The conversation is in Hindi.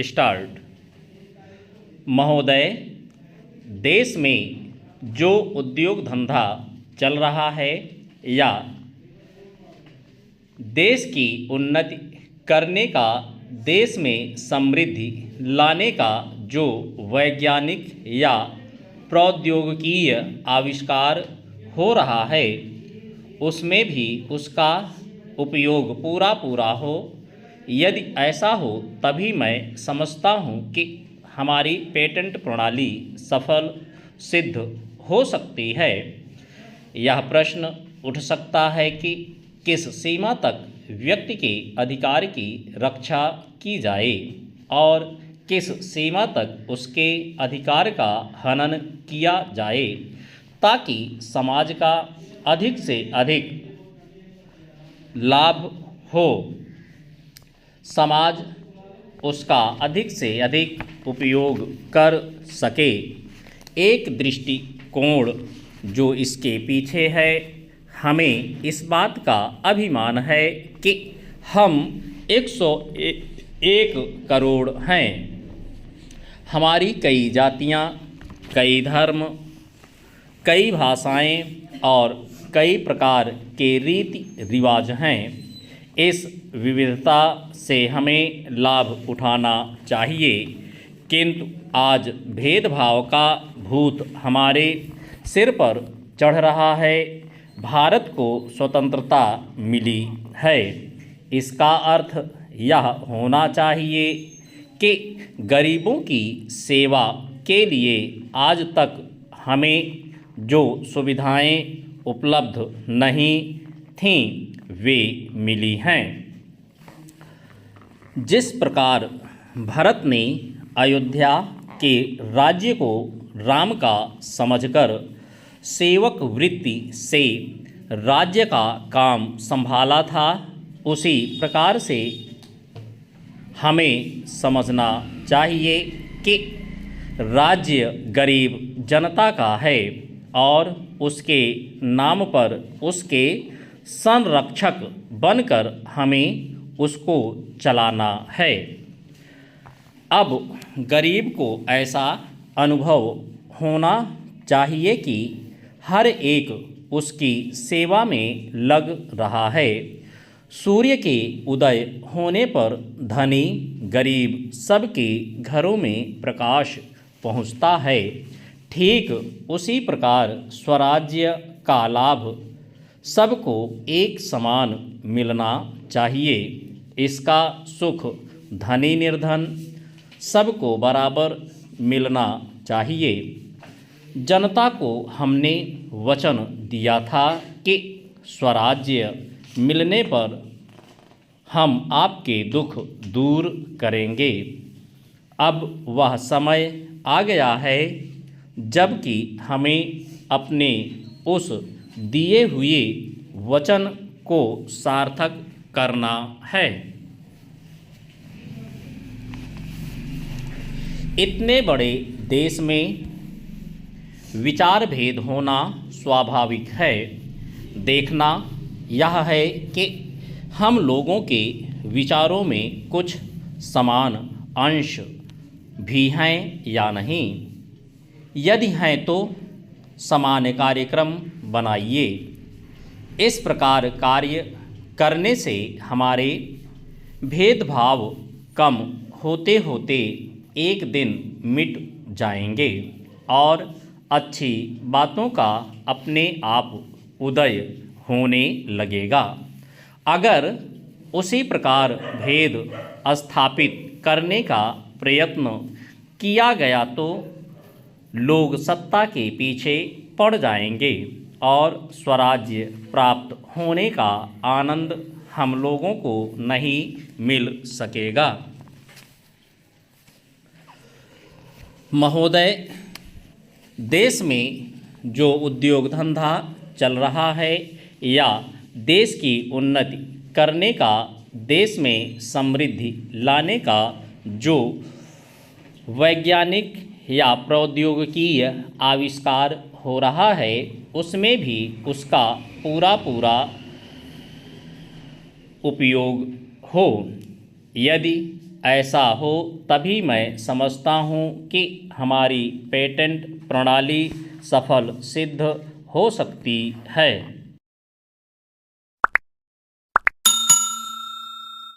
स्टार्ट। महोदय, देश में जो उद्योग धंधा चल रहा है या देश की उन्नति करने का, देश में समृद्धि लाने का जो वैज्ञानिक या प्रौद्योगिकीय आविष्कार हो रहा है, उसमें भी उसका उपयोग पूरा हो। यदि ऐसा हो तभी मैं समझता हूँ कि हमारी पेटेंट प्रणाली सफल सिद्ध हो सकती है। यह प्रश्न उठ सकता है कि किस सीमा तक व्यक्ति के अधिकार की रक्षा की जाए और किस सीमा तक उसके अधिकार का हनन किया जाए, ताकि समाज का अधिक से अधिक लाभ हो, समाज उसका अधिक से अधिक उपयोग कर सके। एक दृष्टिकोण जो इसके पीछे है, हमें इस बात का अभिमान है कि हम 101 करोड़ हैं। हमारी कई जातियां, कई धर्म, कई भाषाएं और कई प्रकार के रीति रिवाज हैं। इस विविधता से हमें लाभ उठाना चाहिए, किंतु आज भेदभाव का भूत हमारे सिर पर चढ़ रहा है। भारत को स्वतंत्रता मिली है, इसका अर्थ यह होना चाहिए कि गरीबों की सेवा के लिए आज तक हमें जो सुविधाएं उपलब्ध नहीं थीं वे मिली हैं। जिस प्रकार भरत ने अयोध्या के राज्य को राम का समझकर सेवक वृत्ति से राज्य का काम संभाला था, उसी प्रकार से हमें समझना चाहिए कि राज्य गरीब जनता का है और उसके नाम पर उसके संरक्षक बनकर हमें उसको चलाना है। अब गरीब को ऐसा अनुभव होना चाहिए कि हर एक उसकी सेवा में लग रहा है। सूर्य के उदय होने पर धनी गरीब सबके घरों में प्रकाश पहुंचता है। ठीक उसी प्रकार स्वराज्य का लाभ सबको एक समान मिलना चाहिए। इसका सुख धनी निर्धन सबको बराबर मिलना चाहिए। जनता को हमने वचन दिया था कि स्वराज्य मिलने पर हम आपके दुख दूर करेंगे। अब वह समय आ गया है जबकि हमें अपने उस दिए हुए वचन को सार्थक करना है। इतने बड़े देश में विचार भेद होना स्वाभाविक है। देखना यह है कि हम लोगों के विचारों में कुछ समान अंश भी हैं या नहीं। यदि हैं तो सामान्य कार्यक्रम बनाइए। इस प्रकार कार्य करने से हमारे भेदभाव कम होते होते एक दिन मिट जाएंगे और अच्छी बातों का अपने आप उदय होने लगेगा। अगर उसी प्रकार भेद स्थापित करने का प्रयत्न किया गया तो लोग सत्ता के पीछे पड़ जाएंगे और स्वराज्य प्राप्त होने का आनंद हम लोगों को नहीं मिल सकेगा। महोदय, देश में जो उद्योग धंधा चल रहा है या देश की उन्नति करने का, देश में समृद्धि लाने का जो वैज्ञानिक या प्रौद्योगिकीय आविष्कार हो रहा है, उसमें भी उसका पूरा उपयोग हो। यदि ऐसा हो तभी मैं समझता हूँ कि हमारी पेटेंट प्रणाली सफल सिद्ध हो सकती है।